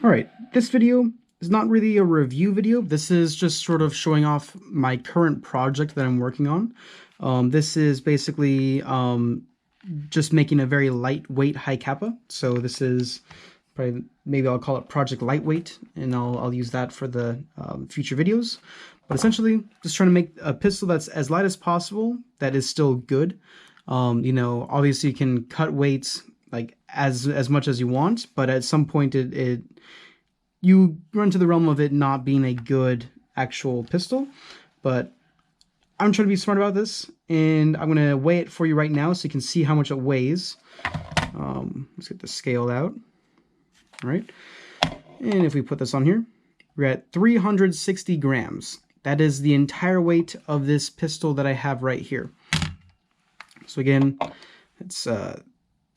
All right, this video is not really a review video. This is just sort of showing off my current project that I'm working on. This is basically just making a very lightweight Hi-Capa. So this is probably, maybe I'll call it Project Lightweight, and I'll use that for the future videos. But essentially, just trying to make a pistol that's as light as possible, that is still good. Obviously you can cut weights like as much as you want, but at some point you run to the realm of it not being a good actual pistol. But I'm trying to be smart about this, and I'm going to weigh it for you right now so you can see how much it weighs. Let's get the scale out. All right. And if we put this on here, we're at 360 grams. That is the entire weight of this pistol that I have right here. So again, it's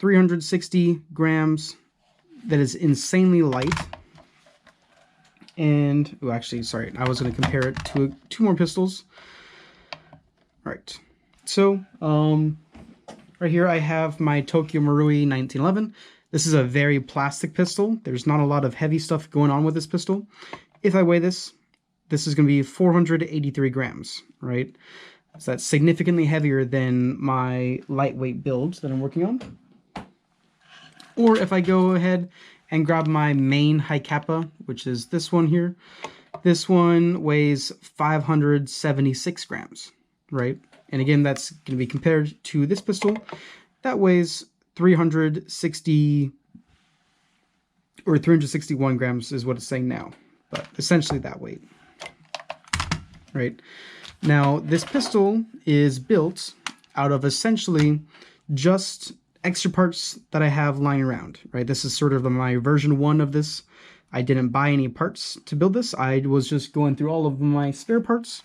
360 grams. That is insanely light. And, oh, actually, sorry, I was going to compare it to two more pistols. All right, so right here I have my Tokyo Marui 1911. This is a very plastic pistol. There's not a lot of heavy stuff going on with this pistol. If I weigh this, this is going to be 483 grams, right? So that's significantly heavier than my lightweight build that I'm working on. Or if I go ahead and grab my main Hi-Capa, which is this one here, this one weighs 576 grams, right? And again, that's going to be compared to this pistol that weighs 360 or 361 grams is what it's saying now, but essentially that weight, right? Now, this pistol is built out of essentially just extra parts that I have lying around, right? This is sort of my version 1 of this. I didn't buy any parts to build this. I was just going through all of my spare parts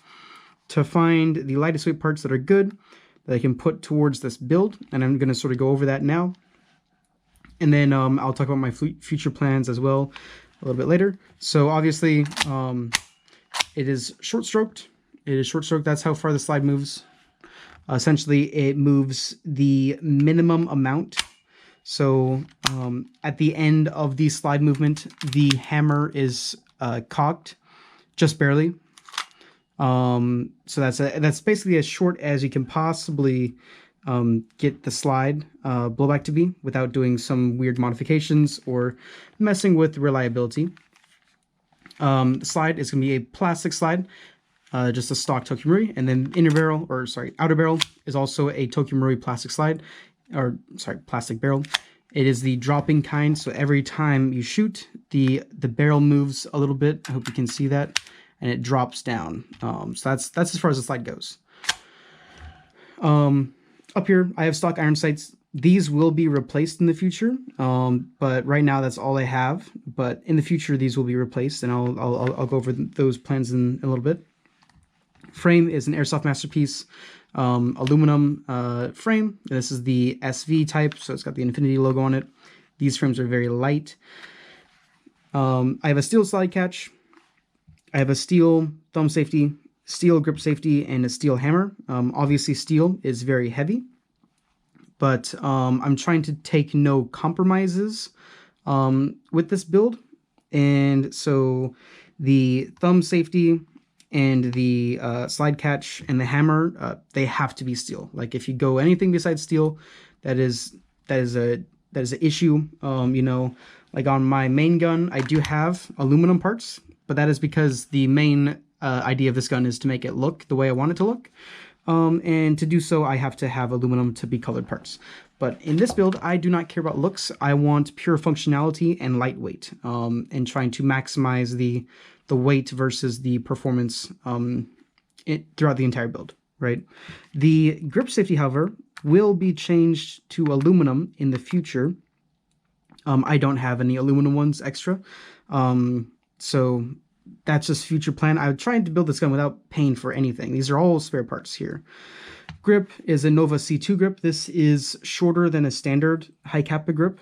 to find the lightest weight parts that are good that I can put towards this build, and I'm going to sort of go over that now. And then I'll talk about my future plans as well a little bit later. So obviously, it is short-stroked. It is short-stroked. That's how far the slide moves. Essentially, it moves the minimum amount. So at the end of the slide movement, the hammer is cocked just barely. So that's basically as short as you can possibly get the slide blowback to be without doing some weird modifications or messing with reliability. The slide is going to be a plastic slide. Just a stock Tokyo Marui, and then outer barrel is also a Tokyo Marui plastic slide, plastic barrel. It is the dropping kind, so every time you shoot, the barrel moves a little bit. I hope you can see that, and it drops down. So that's as far as the slide goes. Up here, I have stock iron sights. These will be replaced in the future, but right now that's all I have. But in the future, these will be replaced, and I'll go over those plans in a little bit. Frame is an Airsoft Masterpiece aluminum frame. This is the SV type, so it's got the Infinity logo on it. These frames are very light. I have a steel slide catch. I have a steel thumb safety, steel grip safety, and a steel hammer. Obviously, steel is very heavy, but I'm trying to take no compromises with this build. And so the thumb safety and the slide catch and the hammer, they have to be steel. Like if you go anything besides steel, that is an issue. Like on my main gun, I do have aluminum parts, but that is because the main idea of this gun is to make it look the way I want it to look. And to do so, I have to have aluminum to be colored parts. But in this build, I do not care about looks. I want pure functionality and lightweight, and trying to maximize the weight versus the performance throughout the entire build, right? The grip safety, however, will be changed to aluminum in the future. I don't have any aluminum ones extra, so that's just future plan. I'm trying to build this gun without paying for anything. These are all spare parts here. Grip is a Nova C2 grip. This is shorter than a standard Hi-Capa grip,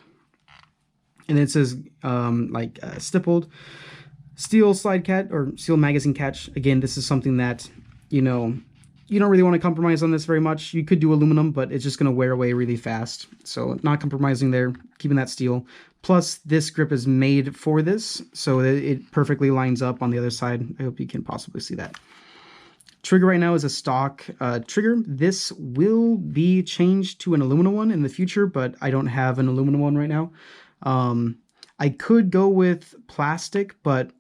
and it says stippled. Steel slide catch or steel magazine catch. Again, this is something that, you don't really want to compromise on this very much. You could do aluminum, but it's just going to wear away really fast. So not compromising there, keeping that steel. Plus, this grip is made for this, so it perfectly lines up on the other side. I hope you can possibly see that. Trigger right now is a stock trigger. This will be changed to an aluminum one in the future, but I don't have an aluminum one right now. I could go with plastic, but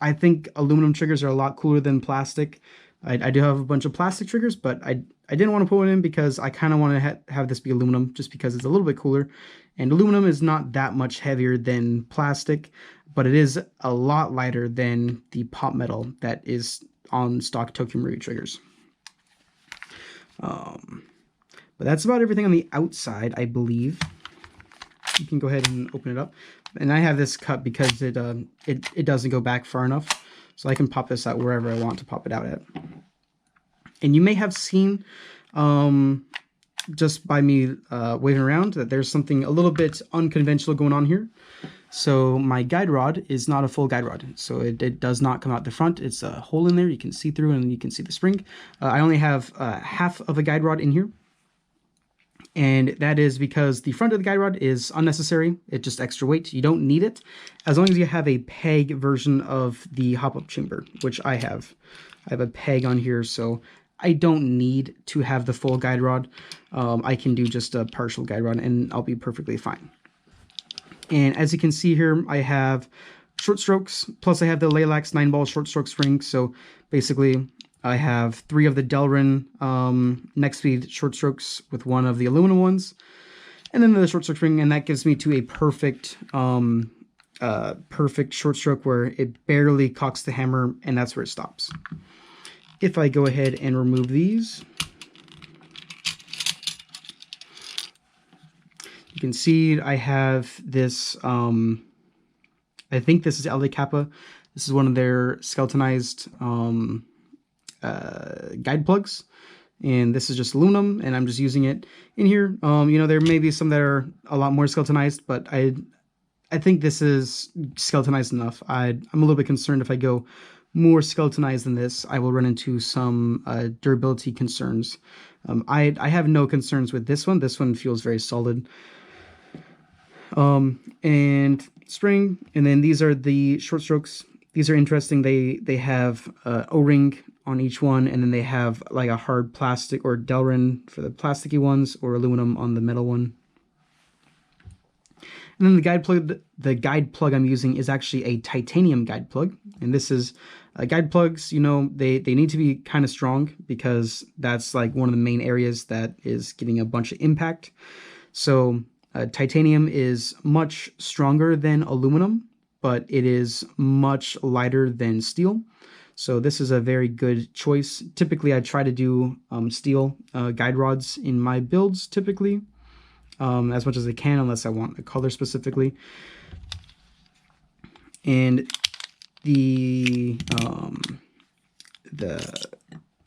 I think aluminum triggers are a lot cooler than plastic. I do have a bunch of plastic triggers, but I didn't want to put one in because I kind of want to have this be aluminum just because it's a little bit cooler. And aluminum is not that much heavier than plastic, but it is a lot lighter than the pop metal that is on stock Tokyo Marui triggers. But that's about everything on the outside, I believe. You can go ahead and open it up. And I have this cut because it doesn't go back far enough. So I can pop this out wherever I want to pop it out at. And you may have seen, just by me waving around, that there's something a little bit unconventional going on here. So my guide rod is not a full guide rod. So it does not come out the front. It's a hole in there you can see through and you can see the spring. I only have half of a guide rod in here. And that is because the front of the guide rod is unnecessary. It's just extra weight. You don't need it as long as you have a peg version of the hop-up chamber, which I have. I have a peg on here, so I don't need to have the full guide rod. I can do just a partial guide rod and I'll be perfectly fine. And as you can see here, I have short strokes, plus I have the Lalax 9-ball short stroke spring. So basically, I have 3 of the Delrin next speed short strokes with 1 of the aluminum ones, and then the short stroke spring, and that gives me to a perfect, perfect short stroke where it barely cocks the hammer, and that's where it stops. If I go ahead and remove these, you can see I have this. I think this is Hi-Capa. This is one of their skeletonized guide plugs, and this is just aluminum, and I'm just using it in here. You know, there may be some that are a lot more skeletonized, but I think this is skeletonized enough. I'm a little bit concerned if I go more skeletonized than this, I will run into some durability concerns. I have no concerns with this one. This one feels very solid. And spring, and then these are the short strokes. These are interesting. They have O-ring on each one, and then they have like a hard plastic or Delrin for the plasticky ones, or aluminum on the metal one. And then the guide plug I'm using is actually a titanium guide plug, and this is guide plugs. You know, they need to be kind of strong because that's like one of the main areas that is getting a bunch of impact. So titanium is much stronger than aluminum, but it is much lighter than steel. So this is a very good choice. Typically, I try to do steel guide rods in my builds, typically, as much as I can, unless I want a color specifically. And the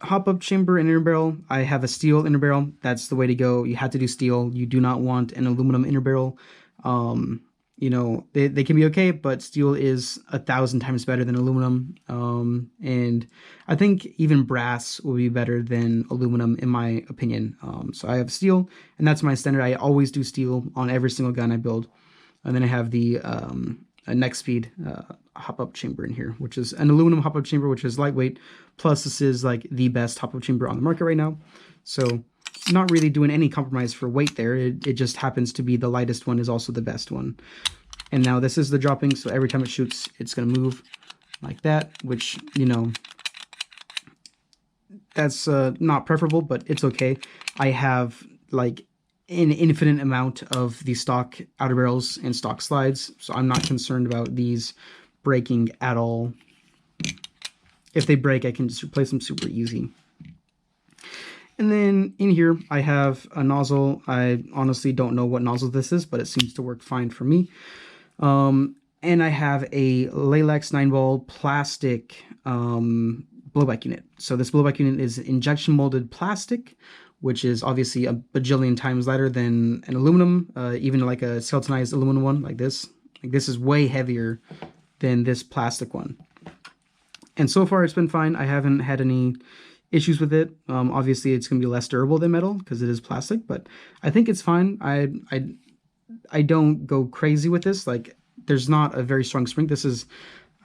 hop-up chamber and inner barrel, I have a steel inner barrel. That's the way to go. You have to do steel. You do not want an aluminum inner barrel. You know, they can be okay, but steel is 1,000 times better than aluminum. And I think even brass will be better than aluminum, in my opinion. So I have steel, and that's my standard. I always do steel on every single gun I build. And then I have the next speed hop-up chamber in here, which is an aluminum hop-up chamber, which is lightweight. Plus, this is like the best hop-up chamber on the market right now. So not really doing any compromise for weight there. It just happens to be the lightest one is also the best one. And now this is the dropping, so every time it shoots, it's going to move like that, which, you know, that's not preferable, but it's okay. I have like an infinite amount of the stock outer barrels and stock slides, so I'm not concerned about these breaking at all. If they break, I can just replace them super easy. And then in here, I have a nozzle. I honestly don't know what nozzle this is, but it seems to work fine for me. And I have a Lalax 9-ball plastic blowback unit. So this blowback unit is injection molded plastic, which is obviously a bajillion times lighter than an aluminum, even like a skeletonized aluminum one like this. Like this is way heavier than this plastic one. And so far it's been fine. I haven't had any issues with it. Obviously, it's going to be less durable than metal because it is plastic, but I think it's fine. I don't go crazy with this. Like, there's not a very strong spring. This is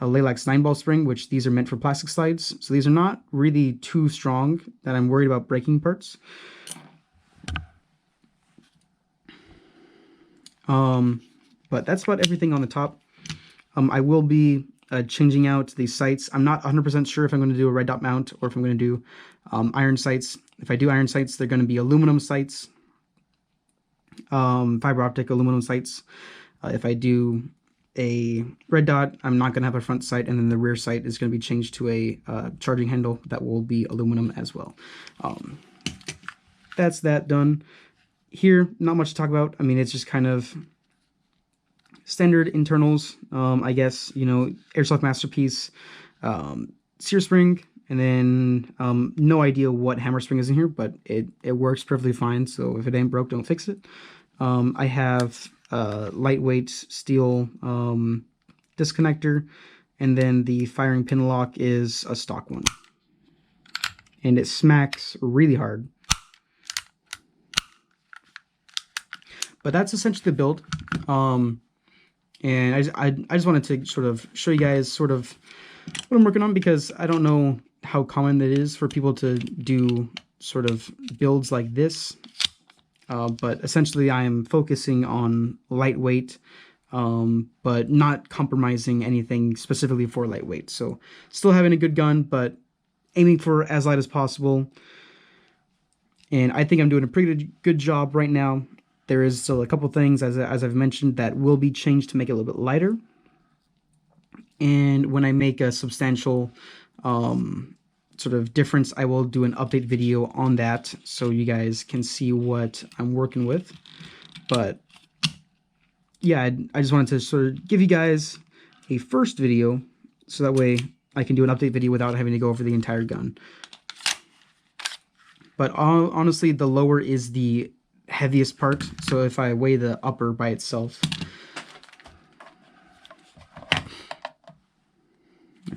a Lalax 9-ball spring, which these are meant for plastic slides. So these are not really too strong that I'm worried about breaking parts. But that's about everything on the top. I will be changing out the sights. I'm not 100% sure if I'm going to do a red dot mount or if I'm going to do iron sights. If I do iron sights, they're going to be aluminum sights, fiber optic aluminum sights. If I do a red dot, I'm not going to have a front sight, and then the rear sight is going to be changed to a charging handle that will be aluminum as well. That's that done. Here, not much to talk about. I mean, it's just kind of standard internals, I guess, you know, Airsoft Masterpiece, sear spring, and then no idea what hammer spring is in here, but it works perfectly fine, so if it ain't broke, don't fix it. I have lightweight steel disconnector, and then the firing pin lock is a stock one. And it smacks really hard. But that's essentially the build. And I just wanted to sort of show you guys sort of what I'm working on, because I don't know how common it is for people to do sort of builds like this. But essentially I am focusing on lightweight, but not compromising anything specifically for lightweight. So still having a good gun, but aiming for as light as possible. And I think I'm doing a pretty good job right now. There is still a couple things, as I've mentioned, that will be changed to make it a little bit lighter. And when I make a substantial sort of difference, I will do an update video on that so you guys can see what I'm working with. But yeah, I just wanted to sort of give you guys a first video so that way I can do an update video without having to go over the entire gun. But honestly, the lower is the heaviest part, so if I weigh the upper by itself,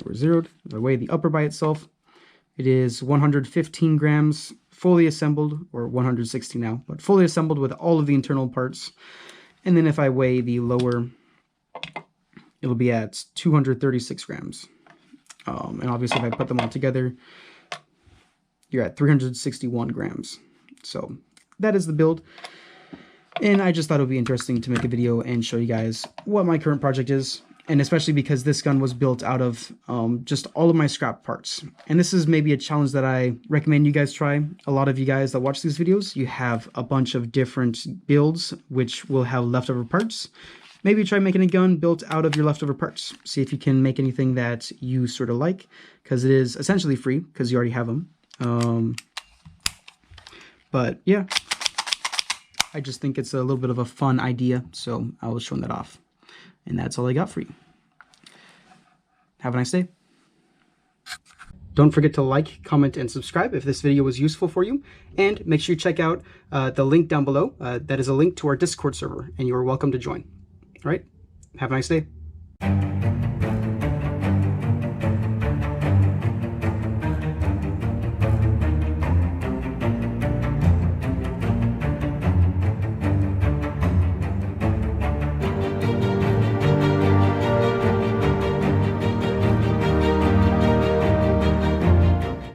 we're zeroed. If I weigh the upper by itself, it is 115 grams fully assembled, or 160 now, but fully assembled with all of the internal parts. And then if I weigh the lower, it'll be at 236 grams. And obviously if I put them all together, you're at 361 grams. So that is the build, and I just thought it would be interesting to make a video and show you guys what my current project is, and especially because this gun was built out of just all of my scrap parts. And this is maybe a challenge that I recommend you guys try. A lot of you guys that watch these videos, you have a bunch of different builds which will have leftover parts. Maybe try making a gun built out of your leftover parts. See if you can make anything that you sort of like, because it is essentially free because you already have them. But yeah, I just think it's a little bit of a fun idea, so I was showing that off. And that's all I got for you. Have a nice day. Don't forget to like, comment, and subscribe if this video was useful for you. And make sure you check out the link down below. That is a link to our Discord server, and you are welcome to join. All right? Have a nice day.